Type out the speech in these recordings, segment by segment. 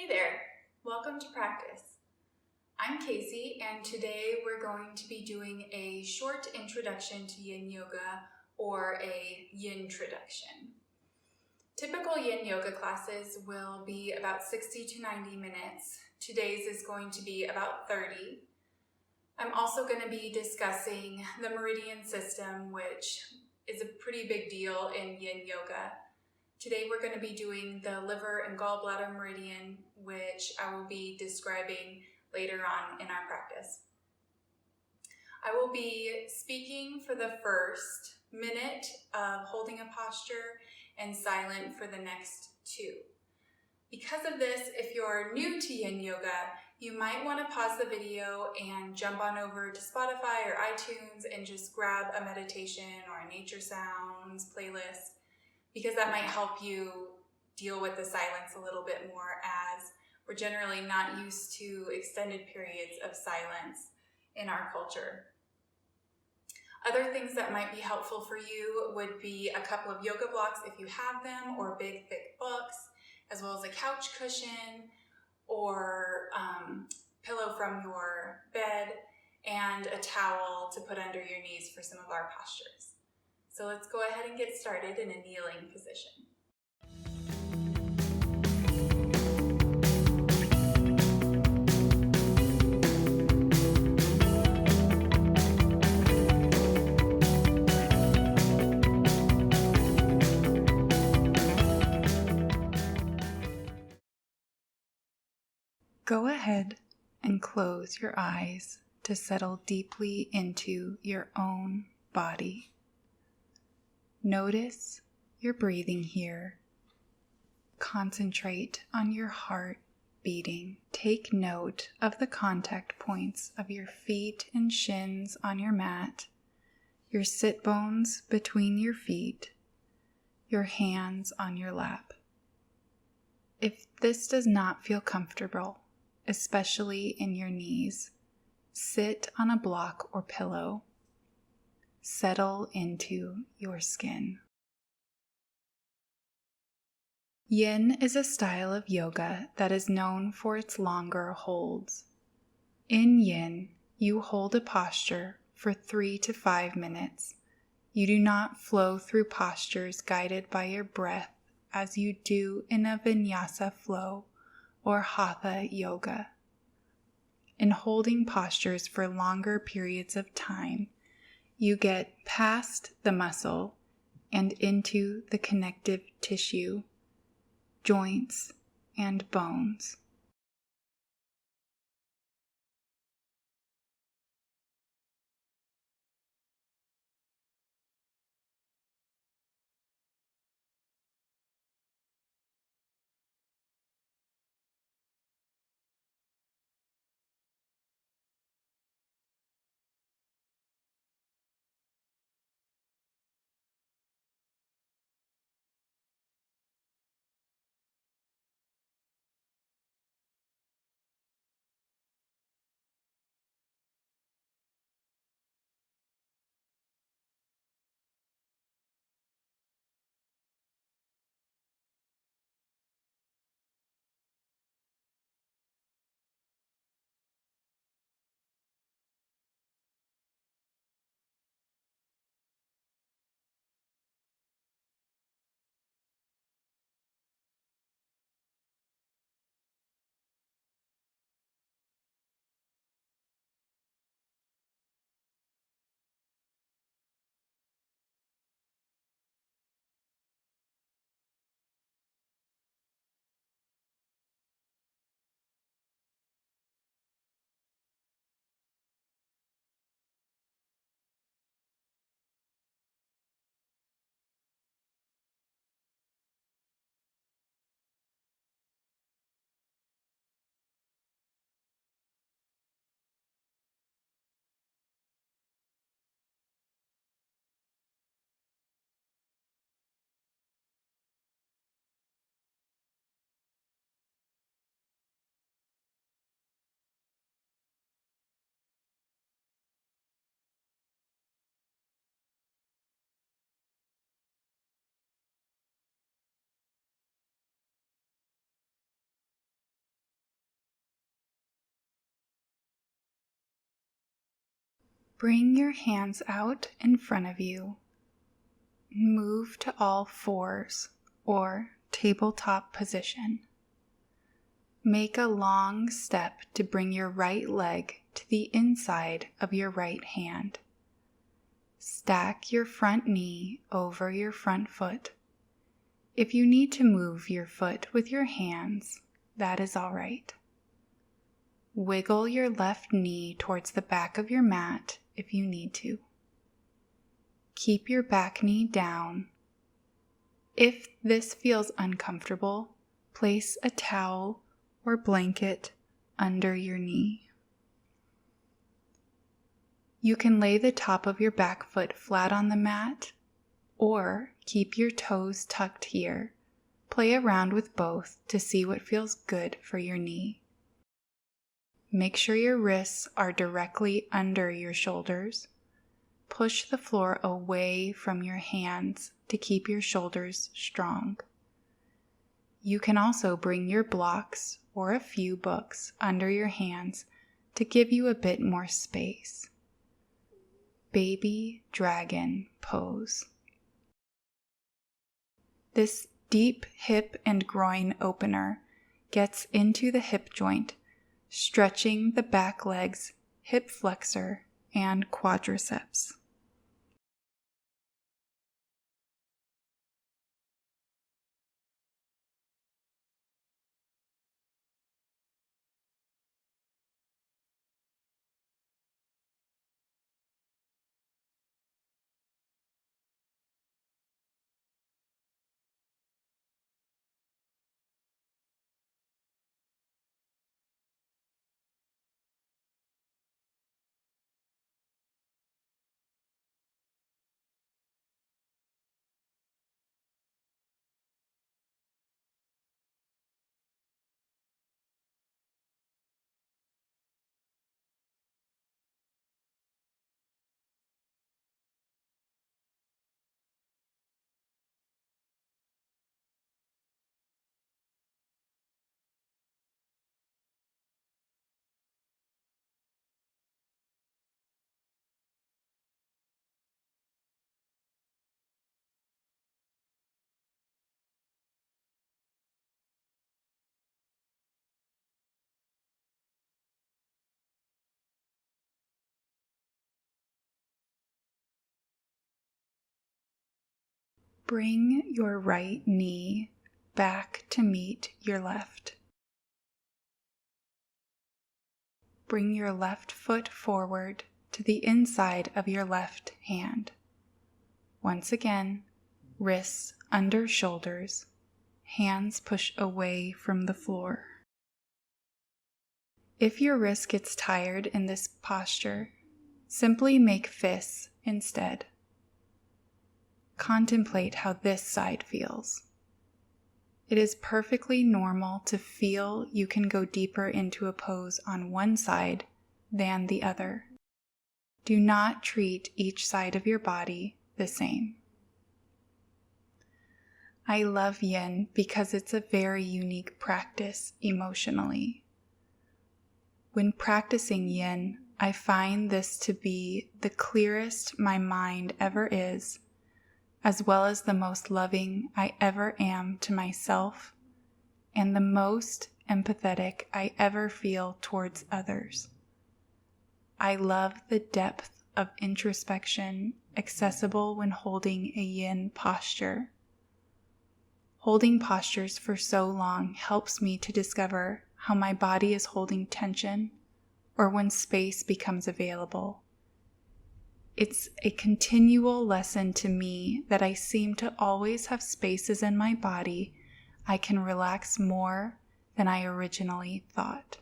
Hey there, welcome to practice. I'm Casey, and today we're going to be doing a short introduction to Yin Yoga, or a Yintroduction. Typical Yin Yoga classes will be about 60 to 90 minutes. Today's is going to be about 30. I'm also going to be discussing the meridian system, which is a pretty big deal in Yin Yoga. Today we're going to be doing the liver and gallbladder meridian, which I will be describing later on in our practice. I will be speaking for the first minute of holding a posture and silent for the next 2. Because of this, if you're new to Yin Yoga, you might want to pause the video and jump on over to Spotify or iTunes and just grab a meditation or a nature sounds playlist, because that might help you deal with the silence a little bit more, as we're generally not used to extended periods of silence in our culture. Other things that might be helpful for you would be a couple of yoga blocks if you have them, or big thick books, as well as a couch cushion or pillow from your bed, and a towel to put under your knees for some of our postures. So let's go ahead and get started in a kneeling position. Go ahead and close your eyes to settle deeply into your own body. Notice your breathing here. Concentrate on your heart beating. Take note of the contact points of your feet and shins on your mat, your sit bones between your feet, your hands on your lap. If this does not feel comfortable, especially in your knees, sit on a block or pillow. Settle into your skin. Yin is a style of yoga that is known for its longer holds. In Yin, you hold a posture for 3 to 5 minutes. You do not flow through postures guided by your breath as you do in a vinyasa flow or hatha yoga. In holding postures for longer periods of time, you get past the muscle and into the connective tissue, joints, and bones. Bring your hands out in front of you. Move to all fours or tabletop position. Make a long step to bring your right leg to the inside of your right hand. Stack your front knee over your front foot. If you need to move your foot with your hands, that is all right. Wiggle your left knee towards the back of your mat if you need to. Keep your back knee down. If this feels uncomfortable, place a towel or blanket under your knee. You can lay the top of your back foot flat on the mat or keep your toes tucked here. Play around with both to see what feels good for your knee. Make sure your wrists are directly under your shoulders. Push the floor away from your hands to keep your shoulders strong. You can also bring your blocks or a few books under your hands to give you a bit more space. Baby dragon pose. This deep hip and groin opener gets into the hip joint, stretching the back legs, hip flexor, and quadriceps. Bring your right knee back to meet your left. Bring your left foot forward to the inside of your left hand. Once again, wrists under shoulders, hands push away from the floor. If your wrist gets tired in this posture, simply make fists instead. Contemplate how this side feels. It is perfectly normal to feel you can go deeper into a pose on one side than the other. Do not treat each side of your body the same. I love Yin because it's a very unique practice emotionally. When practicing Yin, I find this to be the clearest my mind ever is, as well as the most loving I ever am to myself, and the most empathetic I ever feel towards others. I love the depth of introspection accessible when holding a Yin posture. Holding postures for so long helps me to discover how my body is holding tension or when space becomes available. It's a continual lesson to me that I seem to always have spaces in my body I can relax more than I originally thought.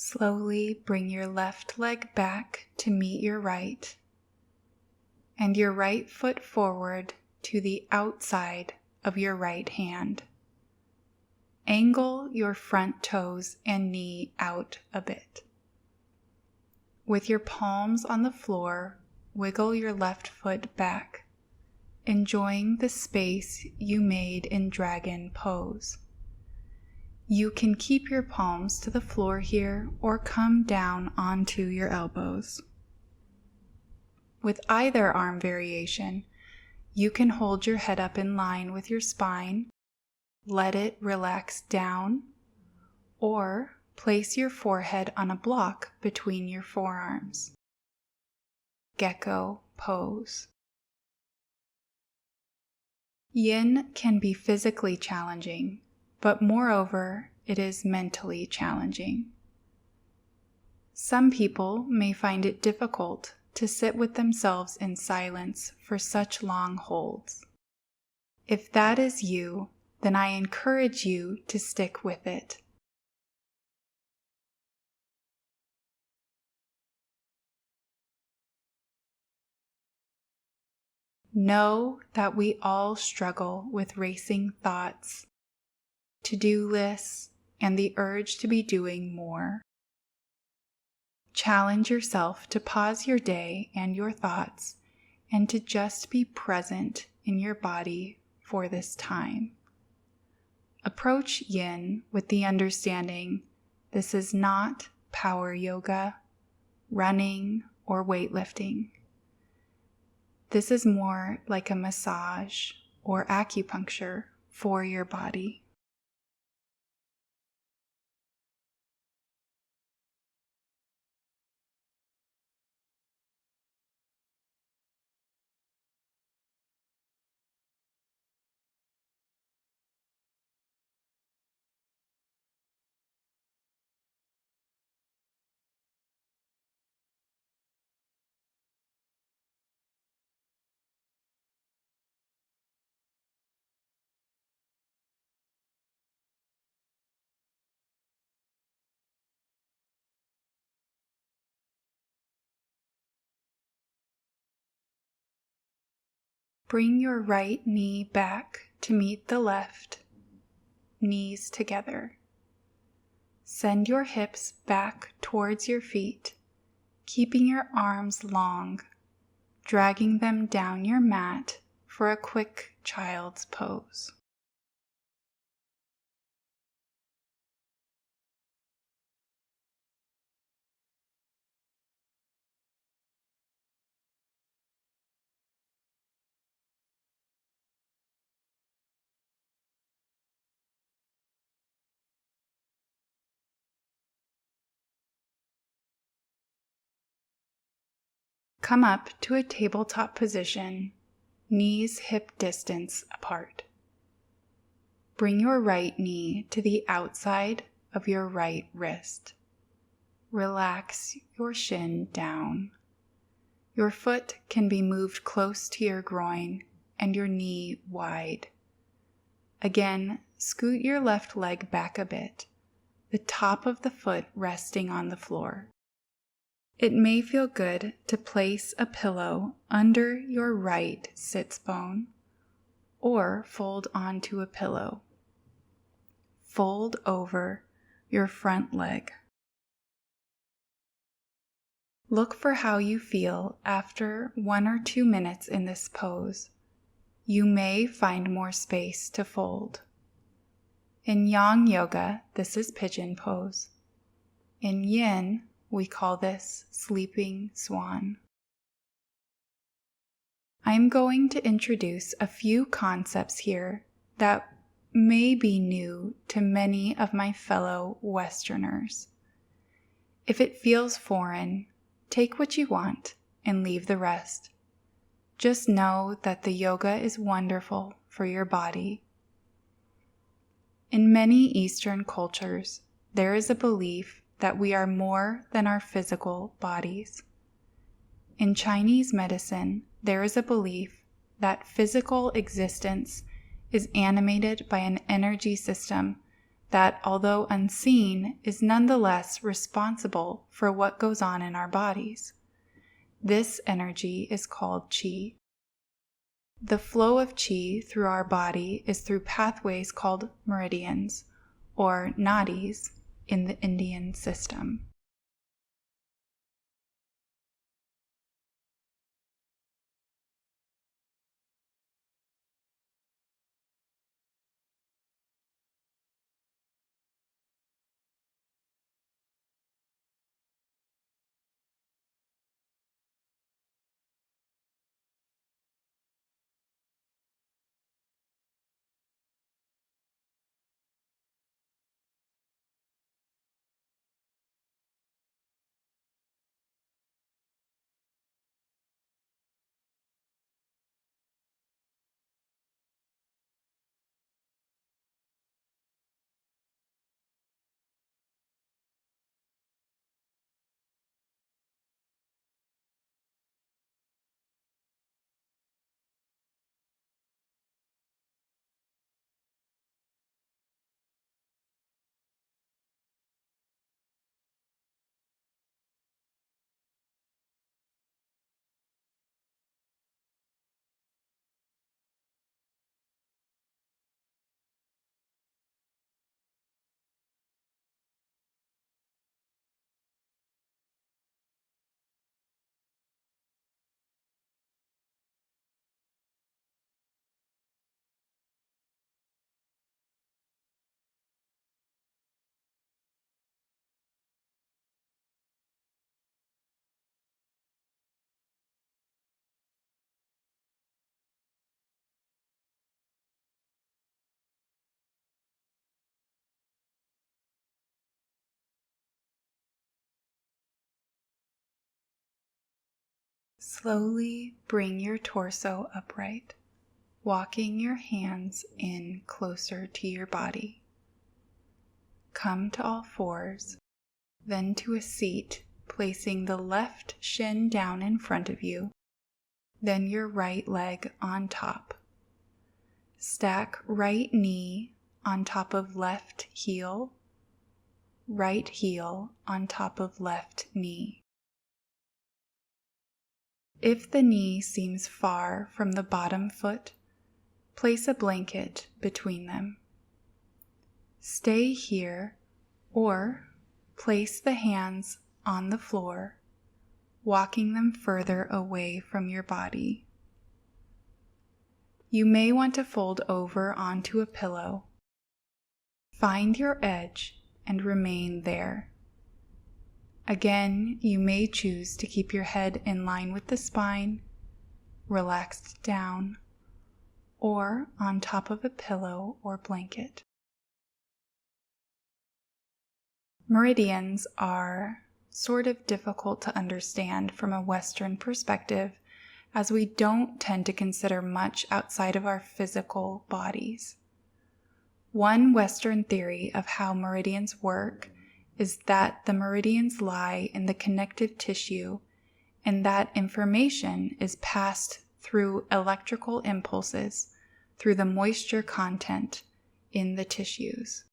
Slowly bring your left leg back to meet your right, and your right foot forward to the outside of your right hand. Angle your front toes and knee out a bit. With your palms on the floor, wiggle your left foot back, enjoying the space you made in dragon pose. You can keep your palms to the floor here or come down onto your elbows. With either arm variation, you can hold your head up in line with your spine, let it relax down, or place your forehead on a block between your forearms. Gecko pose. Yin can be physically challenging, but moreover, it is mentally challenging. Some people may find it difficult to sit with themselves in silence for such long holds. If that is you, then I encourage you to stick with it. Know that we all struggle with racing thoughts, to-do lists, and the urge to be doing more. Challenge yourself to pause your day and your thoughts and to just be present in your body for this time. Approach Yin with the understanding this is not power yoga, running, or weightlifting. This is more like a massage or acupuncture for your body. Bring your right knee back to meet the left, knees together. Send your hips back towards your feet, keeping your arms long, dragging them down your mat for a quick child's pose. Come up to a tabletop position, knees hip distance apart. Bring your right knee to the outside of your right wrist. Relax your shin down. Your foot can be moved close to your groin and your knee wide. Again, scoot your left leg back a bit, the top of the foot resting on the floor. It may feel good to place a pillow under your right sits bone or fold onto a pillow. Fold over your front leg. Look for how you feel after 1 or 2 minutes in this pose. You may find more space to fold. In Yang Yoga, this is pigeon pose. In Yin, we call this sleeping swan. I'm going to introduce a few concepts here that may be new to many of my fellow Westerners. If it feels foreign, take what you want and leave the rest. Just know that the yoga is wonderful for your body. In many Eastern cultures, there is a belief that we are more than our physical bodies. In Chinese medicine, there is a belief that physical existence is animated by an energy system that, although unseen, is nonetheless responsible for what goes on in our bodies. This energy is called qi. The flow of qi through our body is through pathways called meridians, or nadis, in the Indian system. Slowly bring your torso upright, walking your hands in closer to your body. Come to all fours, then to a seat, placing the left shin down in front of you, then your right leg on top. Stack right knee on top of left heel, right heel on top of left knee. If the knee seems far from the bottom foot, place a blanket between them. Stay here or place the hands on the floor, walking them further away from your body. You may want to fold over onto a pillow. Find your edge and remain there. Again, you may choose to keep your head in line with the spine, relaxed down, or on top of a pillow or blanket. Meridians are sort of difficult to understand from a Western perspective, as we don't tend to consider much outside of our physical bodies. One Western theory of how meridians work is that the meridians lie in the connective tissue and that information is passed through electrical impulses through the moisture content in the tissues.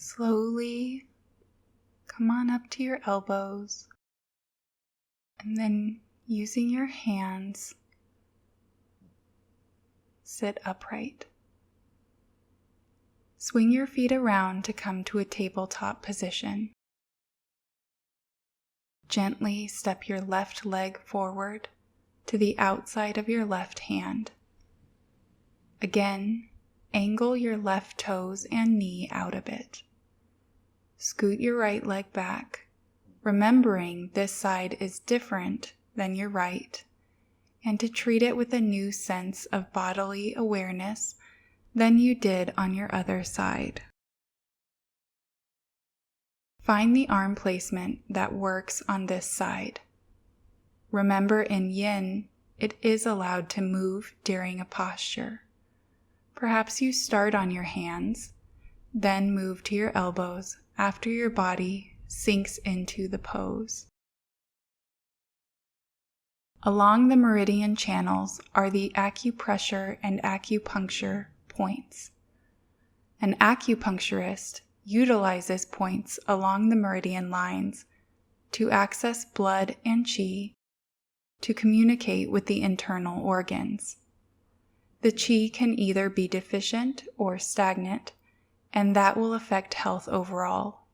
Slowly come on up to your elbows, and then using your hands, sit upright. Swing your feet around to come to a tabletop position. Gently step your left leg forward to the outside of your left hand. Again, angle your left toes and knee out a bit. Scoot your right leg back, remembering this side is different than your right, and to treat it with a new sense of bodily awareness than you did on your other side. Find the arm placement that works on this side. Remember, in Yin, it is allowed to move during a posture. Perhaps you start on your hands, then move to your elbows after your body sinks into the pose. Along the meridian channels are the acupressure and acupuncture points. An acupuncturist utilizes points along the meridian lines to access blood and qi to communicate with the internal organs. The qi can either be deficient or stagnant, and that will affect health overall.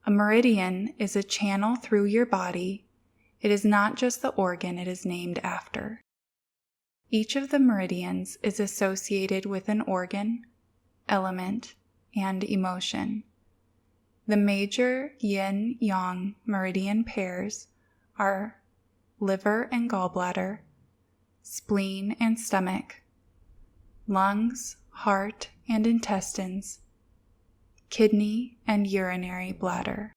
A meridian is a channel through your body. It is not just the organ it is named after. Each of the meridians is associated with an organ, element, and emotion. The major yin-yang meridian pairs are liver and gallbladder, spleen and stomach, lungs, heart and intestines, kidney and urinary bladder.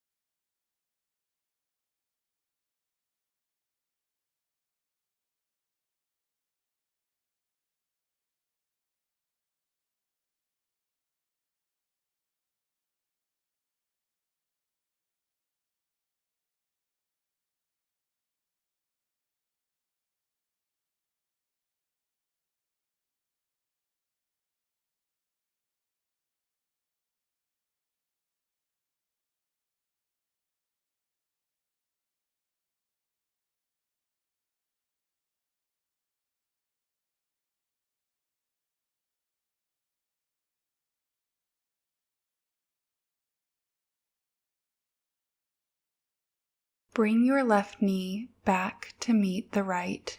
Bring your left knee back to meet the right,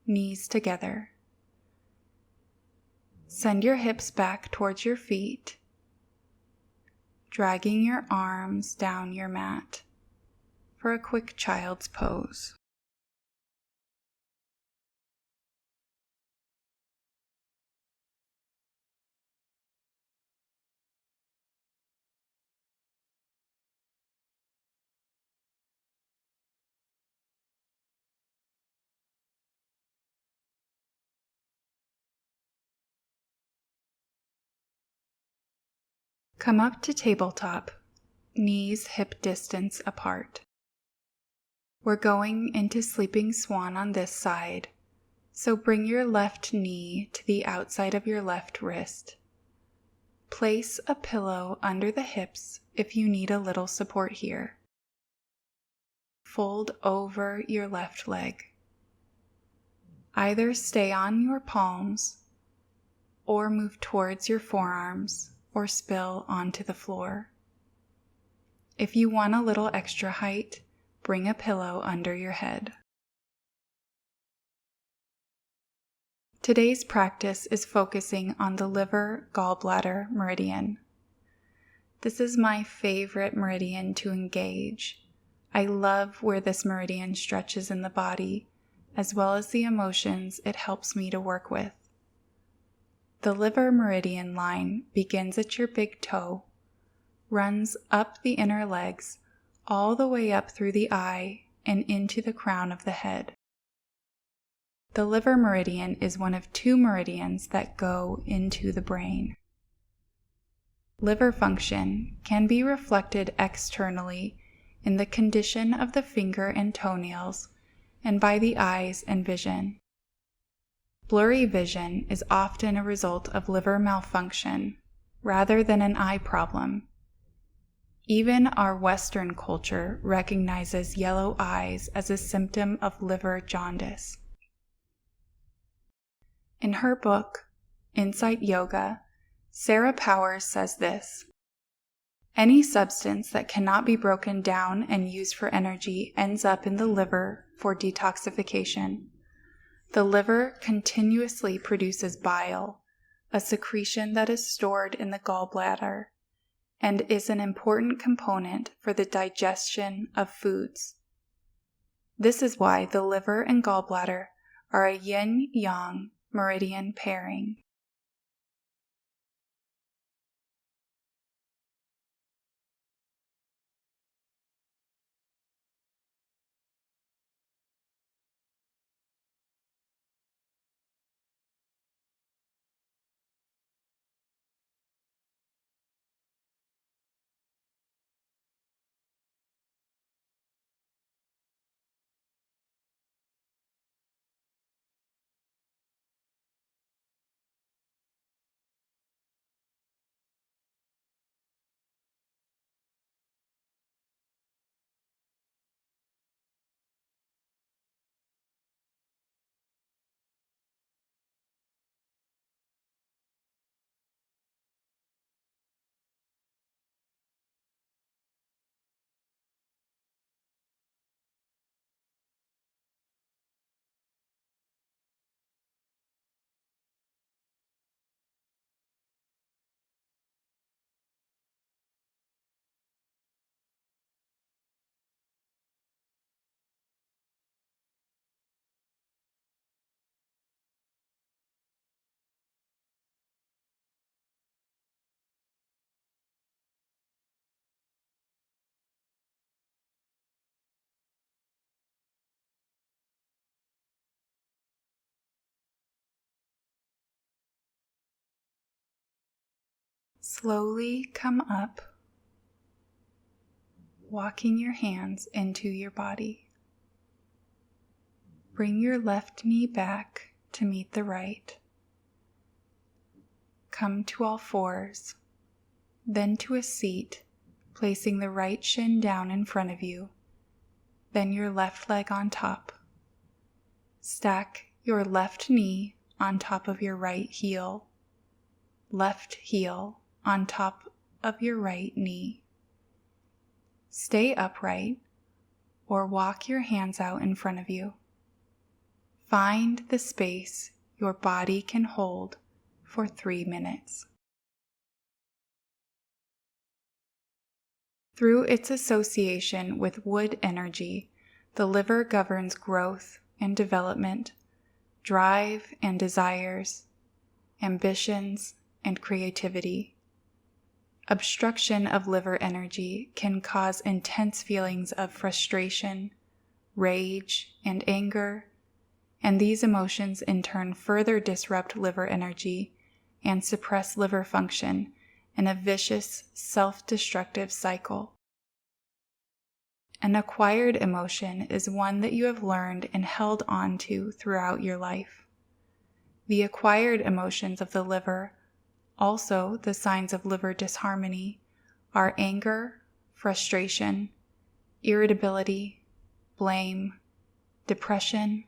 knees together. Send your hips back towards your feet, dragging your arms down your mat for a quick child's pose. Come up to tabletop, knees hip distance apart. We're going into sleeping swan on this side, so bring your left knee to the outside of your left wrist. Place a pillow under the hips if you need a little support here. Fold over your left leg. Either stay on your palms or move towards your forearms or spill onto the floor. If you want a little extra height, bring a pillow under your head. Today's practice is focusing on the liver gallbladder meridian. This is my favorite meridian to engage. I love where this meridian stretches in the body, as well as the emotions it helps me to work with. The liver meridian line begins at your big toe, runs up the inner legs, all the way up through the eye and into the crown of the head. The liver meridian is one of 2 meridians that go into the brain. Liver function can be reflected externally in the condition of the finger and toenails and by the eyes and vision. Blurry vision is often a result of liver malfunction rather than an eye problem, Even our Western culture recognizes yellow eyes as a symptom of liver jaundice. In her book, Insight Yoga, Sarah Powers says this: any substance that cannot be broken down and used for energy ends up in the liver for detoxification. The liver continuously produces bile, a secretion that is stored in the gallbladder, and is an important component for the digestion of foods. This is why the liver and gallbladder are a yin-yang meridian pairing. Slowly come up, walking your hands into your body. Bring your left knee back to meet the right. Come to all fours, then to a seat, placing the right shin down in front of you, then your left leg on top. Stack your left knee on top of your right heel, left heel on top of your right knee. Stay upright or walk your hands out in front of you. Find the space your body can hold for 3 minutes. Through its association with wood energy, the liver governs growth and development, drive and desires, ambitions and creativity. Obstruction of liver energy can cause intense feelings of frustration, rage, and anger, and these emotions in turn further disrupt liver energy and suppress liver function in a vicious, self-destructive cycle. An acquired emotion is one that you have learned and held on to throughout your life. The acquired emotions of the liver, also the signs of liver disharmony, are anger, frustration, irritability, blame, depression,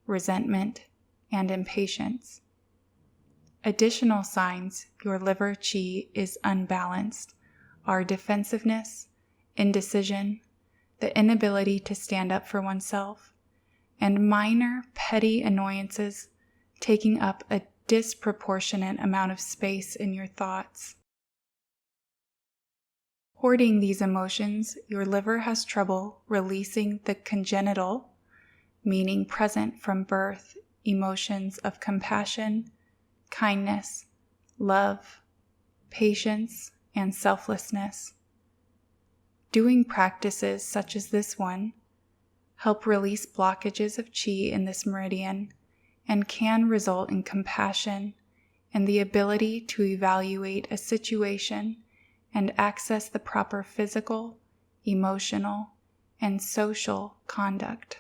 resentment, and impatience. Additional signs your liver chi is unbalanced are defensiveness, indecision, the inability to stand up for oneself, and minor petty annoyances taking up a disproportionate amount of space in your thoughts. Hoarding these emotions, your liver has trouble releasing the congenital, meaning present from birth, emotions of compassion, kindness, love, patience, and selflessness. Doing practices such as this one help release blockages of chi in this meridian and can result in compassion and the ability to evaluate a situation and access the proper physical, emotional, and social conduct.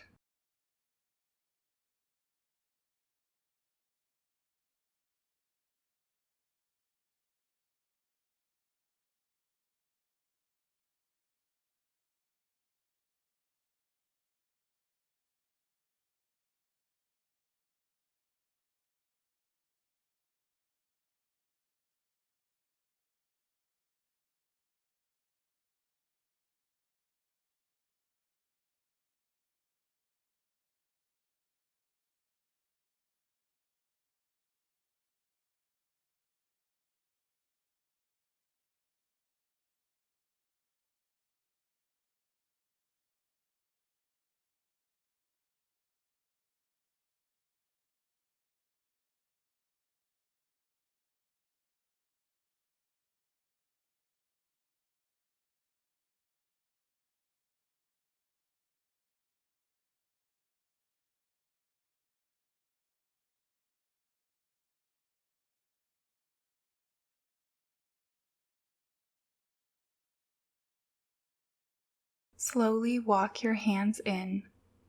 Slowly walk your hands in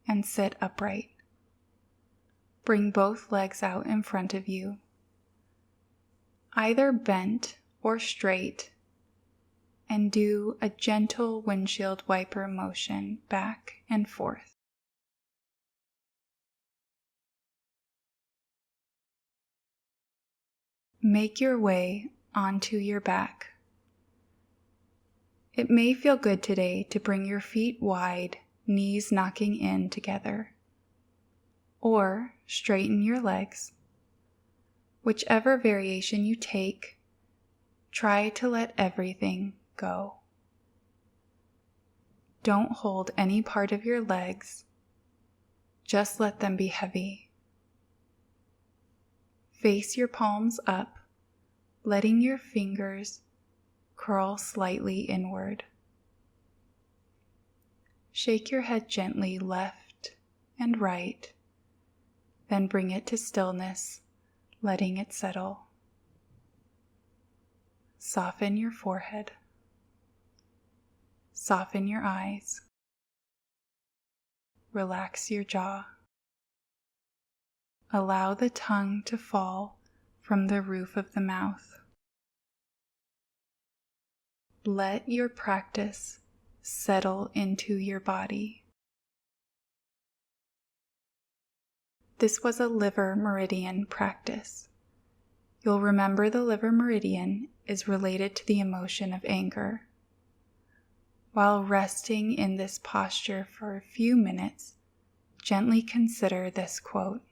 and sit upright. Bring both legs out in front of you, either bent or straight, and do a gentle windshield wiper motion back and forth. Make your way onto your back. It may feel good today to bring your feet wide, knees knocking in together, or straighten your legs. Whichever variation you take, try to let everything go. Don't hold any part of your legs, just let them be heavy. Face your palms up, letting your fingers curl slightly inward. Shake your head gently left and right, then bring it to stillness, letting it settle. Soften your forehead. Soften your eyes. Relax your jaw. Allow the tongue to fall from the roof of the mouth. Let your practice settle into your body. This was a liver meridian practice. You'll remember the liver meridian is related to the emotion of anger. While resting in this posture for a few minutes, gently consider this quote.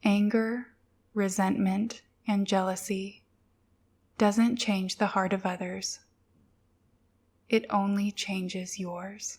Anger, resentment, and jealousy doesn't change the heart of others. It only changes yours.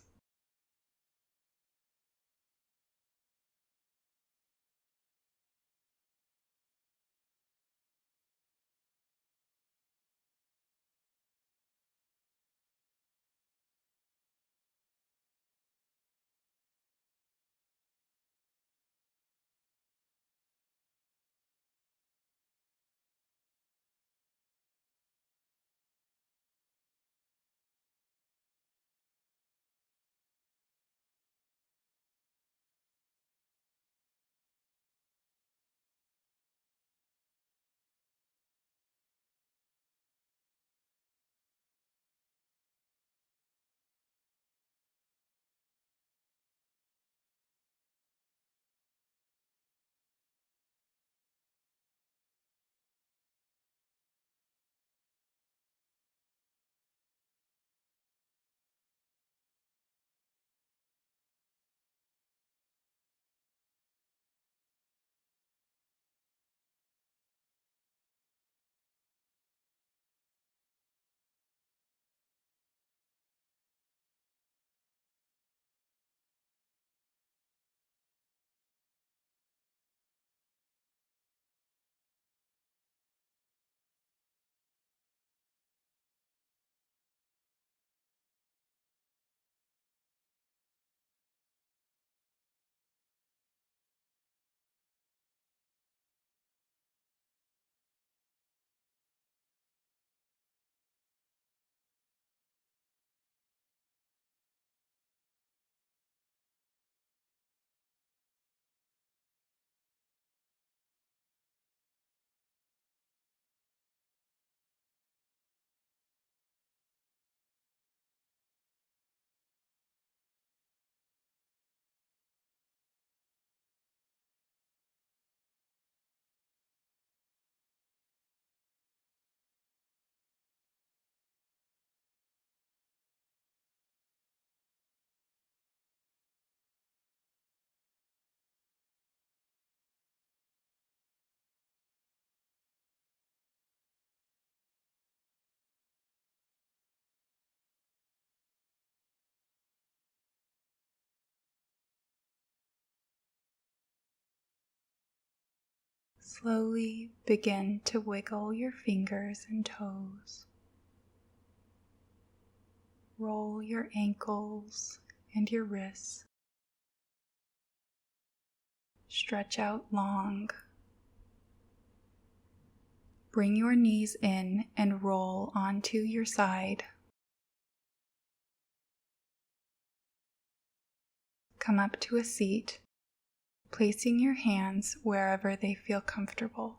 Slowly begin to wiggle your fingers and toes. Roll your ankles and your wrists. Stretch out long. Bring your knees in and roll onto your side. come up to a seat, placing your hands wherever they feel comfortable.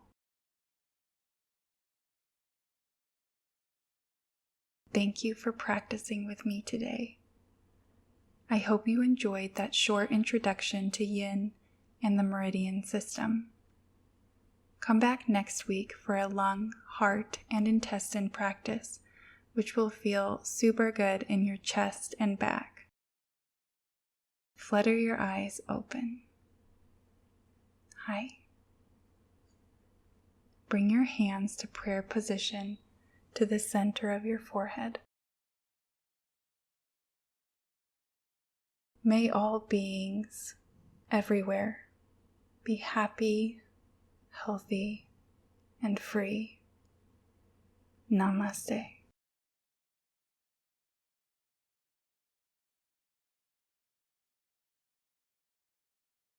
Thank you for practicing with me today. I hope you enjoyed that short introduction to Yin and the meridian system. Come back next week for a lung, heart, and intestine practice, which will feel super good in your chest and back. Flutter your eyes open. Hi. Bring your hands to prayer position to the center of your forehead. May all beings everywhere be happy, healthy, and free. Namaste.